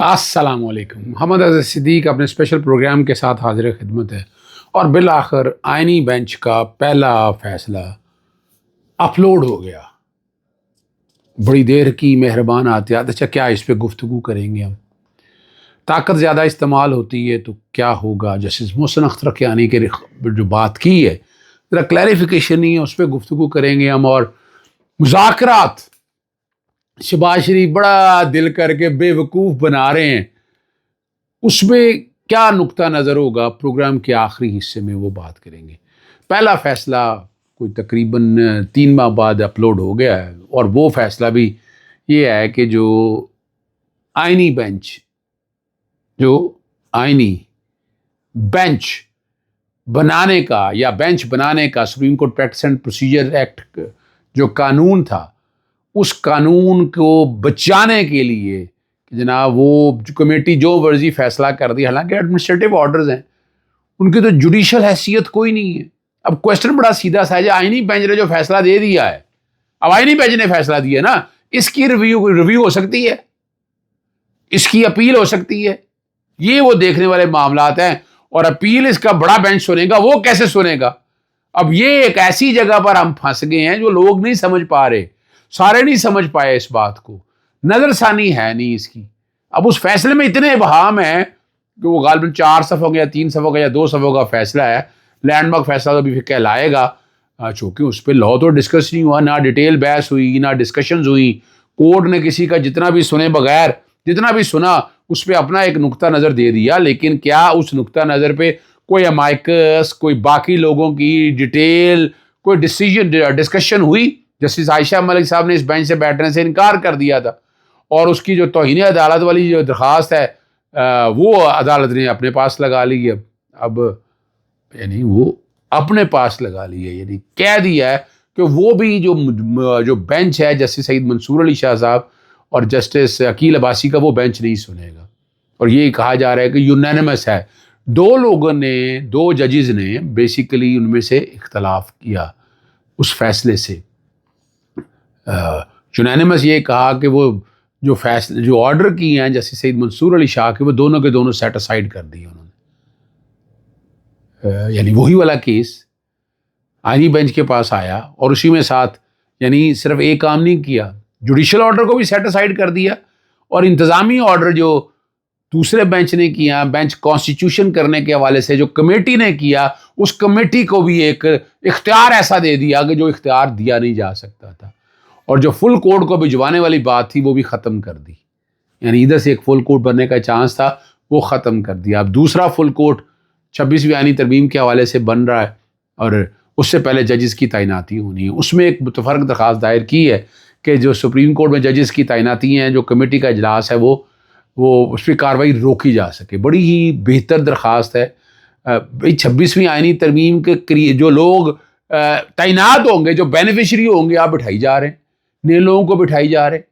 السلام علیکم. محمد اظہر صدیق اپنے اسپیشل پروگرام کے ساتھ حاضر خدمت ہے. اور بالآخر آئینی بینچ کا پہلا فیصلہ اپلوڈ ہو گیا. بڑی دیر کی مہربان آتیات. اچھا کیا اس پہ گفتگو کریں گے ہم؟ طاقت زیادہ استعمال ہوتی ہے تو کیا ہوگا؟ جسٹس محسن اختر کیانی کے جو بات کی ہے ذرا کلیریفیکیشن نہیں ہے، اس پہ گفتگو کریں گے ہم. اور مذاکرات شہباز شریف بڑا دل کر کے بے وقوف بنا رہے ہیں، اس میں کیا نقطہ نظر ہوگا؟ پروگرام کے آخری حصے میں وہ بات کریں گے. پہلا فیصلہ کوئی تقریباً 3 ماہ بعد اپلوڈ ہو گیا ہے، اور وہ فیصلہ بھی یہ ہے کہ جو آئینی بینچ بنانے کا یا بینچ بنانے کا supreme court practice and procedure act جو قانون تھا، اس قانون کو بچانے کے لیے کہ جناب وہ کمیٹی جو ورزی فیصلہ کر دی، حالانکہ ایڈمنسٹریٹو آرڈرز ہیں، ان کی تو جوڈیشل حیثیت کوئی نہیں ہے. اب کویسچن بڑا سیدھا سا ہے، آئینی بینچ نے جو فیصلہ دے دیا ہے، اب آئینی بینچ نے فیصلہ دیا نا، اس کی ریویو ہو سکتی ہے، اس کی اپیل ہو سکتی ہے. یہ وہ دیکھنے والے معاملات ہیں. اور اپیل اس کا بڑا بینچ سنے گا، وہ کیسے سنے گا؟ اب یہ ایک ایسی جگہ پر ہم پھنس گئے ہیں جو لوگ نہیں سمجھ پا رہے، سارے نہیں سمجھ پائے اس بات کو، نظر ثانی ہے نہیں اس کی. اب اس فیصلے میں اتنے ابہام ہیں کہ وہ غالباً 4 صفحوں کا یا 3 صفحوں کا یا 2 صفحوں کا فیصلہ ہے. لینڈ مارک فیصلہ تو بھی کہلائے گا، چونکہ اس پہ لا تو ڈسکس نہیں ہوا، نہ ڈیٹیل بحث ہوئی، نہ ڈسکشنز ہوئی. کورٹ نے کسی کا جتنا بھی سنے بغیر جتنا بھی سنا اس پہ اپنا ایک نقطہ نظر دے دیا. لیکن کیا اس نقطہ نظر پہ کوئی امائکس، کوئی باقی لوگوں کی ڈیٹیل، کوئی ڈسکشن ہوئی؟ جسٹس عائشہ ملک صاحب نے اس بینچ سے بیٹھنے سے انکار کر دیا تھا، اور اس کی جو توہین عدالت والی جو درخواست ہے وہ عدالت نے اپنے پاس لگا لی ہے. اب یعنی وہ اپنے پاس لگا لی ہے، یعنی کہہ دیا ہے کہ وہ بھی جو بینچ ہے جسٹس سعید منصور علی شاہ صاحب اور جسٹس عقیل عباسی کا، وہ بینچ نہیں سنے گا. اور یہ کہا جا رہا ہے کہ یونینمس ہے. 2 ججز نے بیسیکلی ان میں سے اختلاف کیا اس فیصلے سے. یونینمس یہ کہا کہ وہ جو آرڈر کی ہیں جیسے سعید منصور علی شاہ کے، وہ دونوں کے دونوں سیٹ اسائیڈ کر دیے انہوں نے. یعنی وہی والا کیس آئینی بینچ کے پاس آیا، اور اسی میں ساتھ یعنی صرف ایک کام نہیں کیا، جوڈیشل آرڈر کو بھی سیٹ اسائیڈ کر دیا، اور انتظامی آرڈر جو دوسرے بینچ نے کیا، بینچ کانسٹیٹیوشن کرنے کے حوالے سے جو کمیٹی نے کیا، اس کمیٹی کو بھی ایک اختیار ایسا دے دیا کہ جو اختیار دیا نہیں جا سکتا تھا. اور جو فل کوڈ کو بھجوانے والی بات تھی وہ بھی ختم کر دی. یعنی ادھر سے ایک فل کوڈ بننے کا چانس تھا، وہ ختم کر دیا. اب دوسرا فل کوڈ 26ویں آئینی ترمیم کے حوالے سے بن رہا ہے، اور اس سے پہلے ججز کی تعیناتی ہونی ہے. اس میں ایک متفرق درخواست دائر کی ہے کہ جو سپریم کورٹ میں ججز کی تعیناتی ہیں، جو کمیٹی کا اجلاس ہے، وہ اس پہ کارروائی روکی جا سکے. بڑی ہی بہتر درخواست ہے. 26ویں آئینی ترمیم کے جو لوگ تعینات ہوں گے، جو بینیفیشری ہوں گے، آپ بٹھائی جا رہے ہیں، نئے لوگوں کو بٹھائی جا رہے ہیں.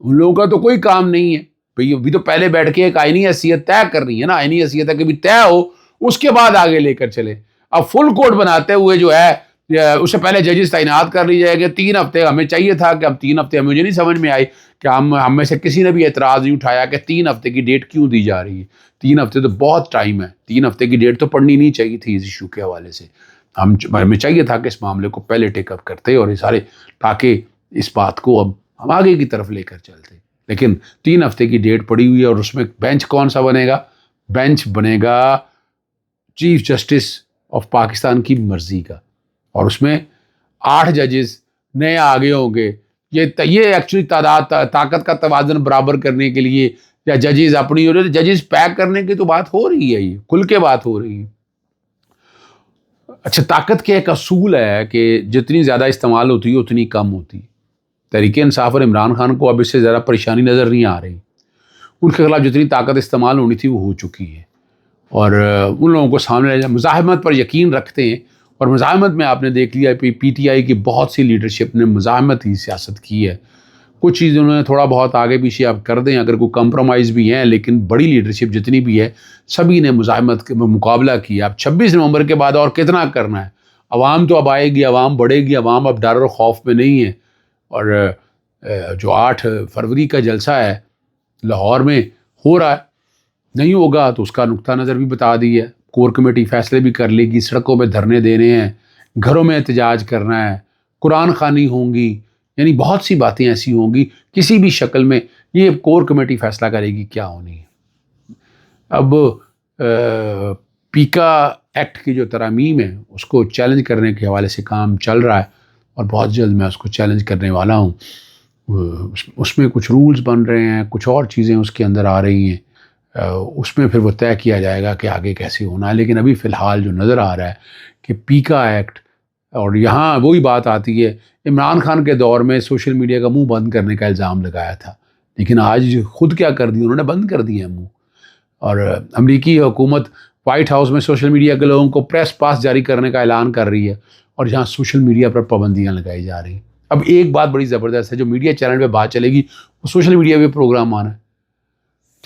ان لوگوں کا تو کوئی کام نہیں ہے بھئی، ابھی تو پہلے بیٹھ کے ایک آئینی حیثیت طے کرنی ہے نا. آئینی حیثیت ہے کہ بھی طے ہو، اس کے بعد آگے لے کر چلے. اب فل کوڈ بناتے ہوئے جو ہے اس سے پہلے ججز تعینات کر لی جائے گا. 3 ہفتے ہمیں چاہیے تھا کہ ہم 3 ہفتے، مجھے نہیں سمجھ میں آئی کہ ہم میں سے کسی نے بھی اعتراض نہیں اٹھایا کہ 3 ہفتے کی ڈیٹ کیوں دی جا رہی ہے. 3 ہفتے تو بہت ٹائم ہے، 3 ہفتے کی ڈیٹ تو پڑھنی نہیں چاہیے تھی اس ایشو کے حوالے سے. ہمیں چاہیے تھا کہ اس معاملے کو پہلے ٹیک اپ کرتے، اور یہ سارے تاکہ اس بات کو اب ہم آگے کی طرف لے کر چلتے. لیکن 3 ہفتے کی ڈیٹ پڑی ہوئی ہے، اور اس میں بینچ کون سا بنے گا؟ بینچ بنے گا چیف جسٹس آف پاکستان کی مرضی کا، اور اس میں 8 ججز نئے آگے ہوں گے. یہ ایکچولی طاقت کا توازن برابر کرنے کے لیے، یا ججز اپنی اور ججز پیک کرنے کی تو بات ہو رہی ہے، یہ کھل کے بات ہو رہی ہے. اچھا، طاقت کے ایک اصول ہے کہ جتنی زیادہ استعمال ہوتی ہے اتنی کم ہوتی ہے. تحریک انصاف اور عمران خان کو اب اس سے زیادہ پریشانی نظر نہیں آ رہی. ان کے خلاف جتنی طاقت استعمال ہونی تھی وہ ہو چکی ہے، اور ان لوگوں کو سامنے مزاحمت پر یقین رکھتے ہیں. اور مزاحمت میں آپ نے دیکھ لیا پی ٹی آئی کی بہت سی لیڈرشپ نے مزاحمت ہی سیاست کی ہے. کچھ چیزیں انہوں نے تھوڑا بہت آگے پیچھے آپ کر دیں اگر کوئی کمپرومائز بھی ہیں، لیکن بڑی لیڈرشپ جتنی بھی ہے سبھی نے مزاحمت کے مقابلہ کیا. اب 26 نومبر کے بعد اور کتنا کرنا ہے؟ عوام تو اب آئے گی، عوام بڑھے گی، عوام اب ڈر اور خوف میں نہیں ہے. اور جو 8 فروری کا جلسہ ہے لاہور میں، ہو رہا ہے. نہیں ہوگا تو اس کا نقطہ نظر بھی بتا دی ہے. کور کمیٹی فیصلے بھی کر لے گی, سڑکوں پہ دھرنے دینے ہیں, گھروں میں احتجاج کرنا ہے, قرآن خوانی ہوں گی, یعنی بہت سی باتیں ایسی ہوں گی کسی بھی شکل میں. یہ کور کمیٹی فیصلہ کرے گی کیا ہونی ہے. اب پیکا ایکٹ کی جو ترامیم ہے اس کو چیلنج کرنے کے حوالے سے کام چل رہا ہے, اور بہت جلد میں اس کو چیلنج کرنے والا ہوں. اس میں کچھ رولز بن رہے ہیں, کچھ اور چیزیں اس کے اندر آ رہی ہیں, اس میں پھر وہ طے کیا جائے گا کہ آگے کیسے ہونا ہے. لیکن ابھی فی الحال جو نظر آ رہا ہے کہ پیکا ایکٹ, اور یہاں وہی بات آتی ہے, عمران خان کے دور میں سوشل میڈیا کا منہ بند کرنے کا الزام لگایا تھا, لیکن آج خود کیا کر دی, انہوں نے بند کر دیا منہ. اور امریکی حکومت وائٹ ہاؤس میں سوشل میڈیا کے لوگوں کو پریس پاس جاری کرنے کا اعلان کر رہی ہے, اور جہاں سوشل میڈیا پر پابندیاں لگائی جا رہی ہیں. اب ایک بات بڑی زبردست ہے, جو میڈیا چینل پہ بات چلے گی وہ سوشل میڈیا پہ پروگرام آنا ہے.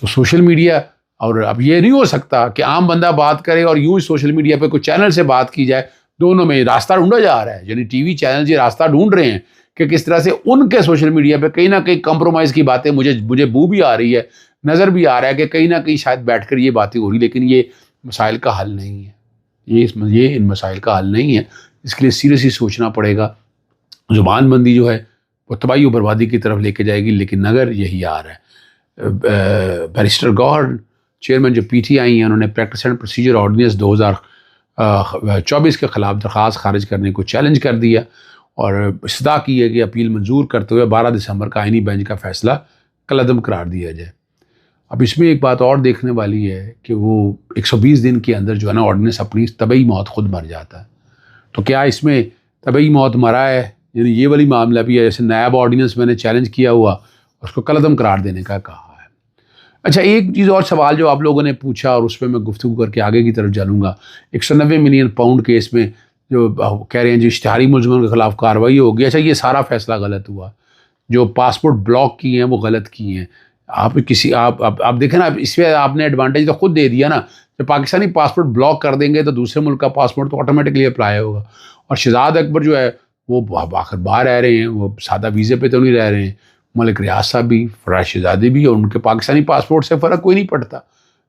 تو سوشل میڈیا, اور اب یہ نہیں ہو سکتا کہ عام بندہ بات کرے اور یوں ہی سوشل میڈیا پہ کوئی چینل سے بات کی جائے. دونوں میں راستہ ڈھونڈا جا رہا ہے, یعنی ٹی وی چینل یہ راستہ ڈھونڈ رہے ہیں کہ کس طرح سے ان کے سوشل میڈیا پہ کہیں نہ کہیں کمپرومائز کی باتیں مجھے بو بھی آ رہی ہے, نظر بھی آ رہا ہے کہ کہیں نہ کہیں شاید بیٹھ کر یہ باتیں ہو رہی, لیکن یہ مسائل کا حل نہیں ہے. یہ ان مسائل کا حل نہیں ہے. اس کے لیے سیریسلی سوچنا پڑے گا. زبان بندی جو ہے وہ تباہی و بربادی کی طرف لے کے جائے گی, لیکن نگر یہی آ رہا ہے. بیرسٹر گارڈ چیئرمین جو پی ٹی آئی ہیں, انہوں نے پریکٹس اینڈ پروسیجر آرڈیننس 2024 کے خلاف درخواست خارج کرنے کو چیلنج کر دیا, اور استدعا کی ہے کہ اپیل منظور کرتے ہوئے 12 دسمبر کا آئینی بینچ کا فیصلہ کالعدم قرار دیا جائے. اب اس میں ایک بات اور دیکھنے والی ہے کہ وہ 120 دن کے اندر جو ہے نا آرڈیننس اپنی طبعی موت خود مر جاتا ہے. تو کیا اس میں طبعی موت مرا ہے, یعنی یہ والی معاملہ بھی ہے, جیسے نائب آرڈیننس میں نے چیلنج کیا ہوا, اس کو کالعدم قرار دینے کا کہا ہے. اچھا, ایک چیز اور سوال جو آپ لوگوں نے پوچھا, اور اس پہ میں گفتگو کر کے آگے کی طرف جانوں گا. 190 ملین پاؤنڈ کیس میں جو کہہ رہے ہیں جی اشتہاری ملزموں کے خلاف کارروائی ہوگی. اچھا, یہ سارا فیصلہ غلط ہوا. جو پاسپورٹ بلاک کیے ہیں وہ غلط کیے ہیں. آپ دیکھیں نا, اس پہ آپ نے ایڈوانٹیج تو خود دے دیا نا. جب پاکستانی پاسپورٹ بلاک کر دیں گے تو دوسرے ملک کا پاسپورٹ تو آٹومیٹکلی اپلائی ہوگا. اور شہزاد اکبر جو ہے وہ آخر باہر رہ رہے ہیں, وہ سادہ ویزے پہ تو نہیں رہ رہے ہیں. ملک ریاض صاحب بھی, فراز شہزادی بھی, اور ان کے پاکستانی پاسپورٹ سے فرق کوئی نہیں پڑتا.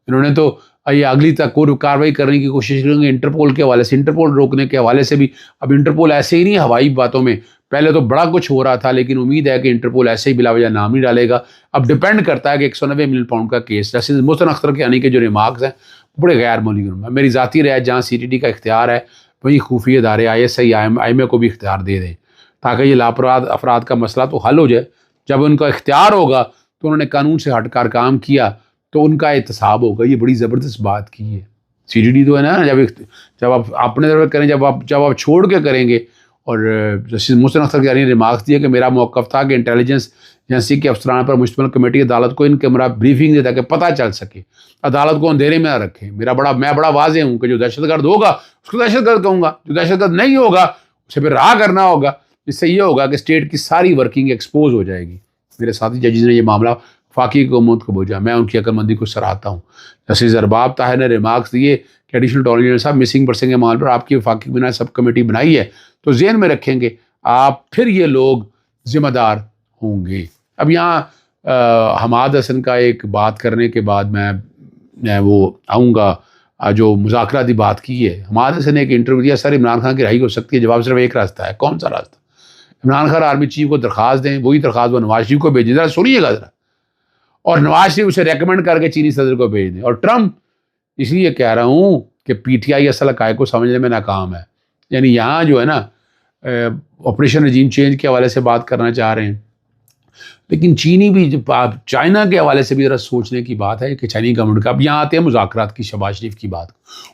انہوں نے تو یہ اگلی تک کوئی کارروائی کرنے کی کوشش کریں گے انٹرپول کے حوالے سے, انٹرپول روکنے کے حوالے سے بھی. اب انٹرپول ایسے ہی نہیں ہوائی باتوں میں, پہلے تو بڑا کچھ ہو رہا تھا, لیکن امید ہے کہ انٹرپول ایسے ہی بلا وجہ نام نہیں ڈالے گا. اب ڈپینڈ کرتا ہے کہ 190 ملین پاؤنڈ کا کیس, جیسے محسن اختر کے آنے کے جو ریمارکس ہیں بڑے غیر معمولی ہیں. میری ذاتی رائے, جہاں سی ٹی ڈی کا اختیار ہے وہیں خفیہ ادارے ISI IMA کو بھی اختیار دے دیں, تاکہ یہ لاپرواہ افراد کا مسئلہ تو حل ہو جائے. جب ان کا اختیار ہوگا تو انہوں نے قانون سے ہٹ کر کام کیا تو ان کا احتساب ہوگا. یہ بڑی زبردست بات کی ہے. CTD تو ہے نا, جب آپ اپنے طرف کریں, جب آپ چھوڑ کے کریں گے. اور جسٹس محسن اختر کی ریمارکس دیا کہ میرا موقف تھا کہ انٹیلیجنس ایجنسی کے افسران پر مشتمل کمیٹی عدالت کو ان کیمرہ بریفنگ دے تاکہ پتہ چل سکے, عدالت کو اندھیرے میں نہ رکھیں. میں بڑا واضح ہوں کہ جو دہشت گرد ہوگا اس کو دہشت گرد کہوں گا, جو دہشت گرد نہیں ہوگا اسے پھر راہ کرنا ہوگا. جس سے یہ ہوگا کہ اسٹیٹ کی ساری ورکنگ ایکسپوز ہو جائے گی. میرے ساتھی ججز نے یہ معاملہ وفاقی حکومت کو بھیجا, میں ان کی عقل مندی کو سراہتا ہوں. جسٹس ارباب طاہر نے ریمارکس دیے کہ ایڈیشنل اٹارنی جنرل صاحب مسنگ پرسن کے معاملے پر آپ کی وفاقی بنا سب کمیٹی بنائی ہے, تو ذہن میں رکھیں گے آپ, پھر یہ لوگ ذمہ دار ہوں گے. اب یہاں حماد حسن کا ایک بات کرنے کے بعد میں وہ آؤں گا جو مذاکراتی بات کی ہے. حماد حسن نے ایک انٹرویو دیا, سر عمران خان کی رہائی ہو سکتی ہے, جواب صرف ایک راستہ ہے. کون سا راستہ؟ عمران خان آرمی چیف کو درخواست دیں, وہی درخواست وہ نواز شریف کو بھیجیں. ذرا سنیے گا ذرا, اور نواز شریف اسے ریکمنڈ کر کے چینی صدر کو بھیج دیں. اور ٹرمپ, اس لیے کہہ رہا ہوں کہ PTI اصل حقائق کو سمجھنے میں ناکام ہے. یعنی یہاں جو ہے نا آپریشن رجیم چینج کے حوالے سے بات کرنا چاہ رہے ہیں, لیکن چینی بھی چائنا کے حوالے سے بھی ذرا سوچنے کی بات ہے کہ چائنی گورنمنٹ کا. اب یہاں آتے ہیں مذاکرات کی, شہباز شریف کی بات,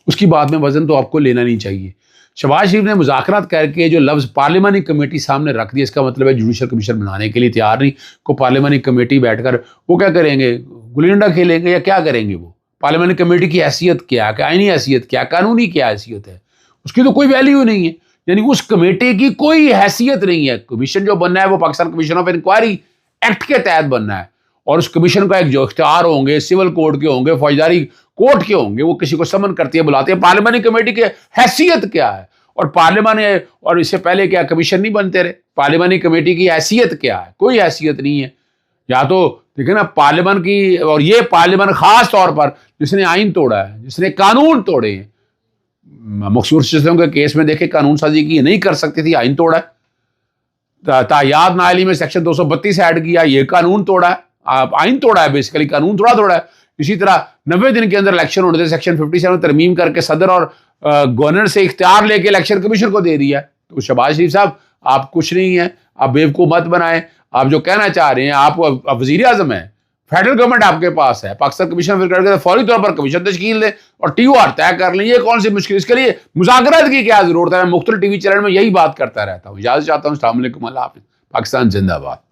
اس کی بات میں وزن تو آپ کو لینا نہیں چاہیے. شہباز شریف نے مذاکرات کر کے جو لفظ پارلیمانی کمیٹی سامنے رکھ دیا, اس کا مطلب ہے جوڈیشل کمیشن بنانے کے لیے تیار نہیں. کو پارلیمانی کمیٹی بیٹھ کر وہ کیا کریں گے, گلی ڈنڈا کھیلیں گے یا کیا کریں گے؟ وہ پارلیمانی کمیٹی کی حیثیت کیا ہے, آئینی حیثیت کیا, قانونی کیا حیثیت ہے, اس کی تو کوئی ویلیو نہیں ہے. یعنی اس کمیٹی کی کوئی حیثیت نہیں ہے. کمیشن جو بننا ہے وہ Pakistan commission of inquiry act کے تحت بننا ہے, اور اس کمیشن کا ایک جو اختیار ہوں گے, سول کوڈ کے ہوں گے, فوجداری کوڈ کے ہوں گے, وہ کسی کو سمن کرتی ہے, بلاتے ہیں. پارلیمانی کمیٹی کی حیثیت کیا ہے؟ اور پارلیمانی, اور اس سے پہلے کیا کمیشن نہیں بنتے رہے؟ پارلیمانی کمیٹی کی حیثیت کیا ہے؟ کوئی حیثیت نہیں ہے. یا تو دیکھیں نا پارلیمان کی، اور یہ پارلیمان خاص طور پر جس نے آئین توڑا ہے، جس نے قانون توڑے ہیں، مخصوص سسٹم کے کیس میں دیکھیں قانون سازی کی، یہ نہیں کر سکتی تھی، آئین توڑا ہے. تاحیات نااہلی میں سیکشن 232 ایڈ کیا، یہ قانون توڑا ہے، آئین توڑا ہے، بیسیکلی قانون توڑا ہے. اسی طرح 90 دن کے اندر الیکشن ہونے تھے، سیکشن 57 ترمیم کر کے صدر اور گورنر سے اختیار لے کے الیکشن کمیشن کو دے دیا. تو شہباز شریف صاحب آپ کچھ نہیں ہیں، آپ بیوقوف مت بنائیں. آپ جو کہنا چاہ رہے ہیں، آپ وزیر اعظم ہیں، فیڈرل گورنمنٹ آپ کے پاس ہے، پاکستان کمیشن پھر کر کے فوری طور پر کمیشن تشکیل دیں اور ٹی او آر طے کر لیں. یہ کون سی مشکل، اس کے لیے مذاکرات کی کیا ضرورت ہے؟ میں مختلف ٹی وی چینل میں یہی بات کرتا رہتا ہوں. اجازت چاہتا ہوں. السلام علیکم، اللہ حافظ. پاکستان زندہ باد.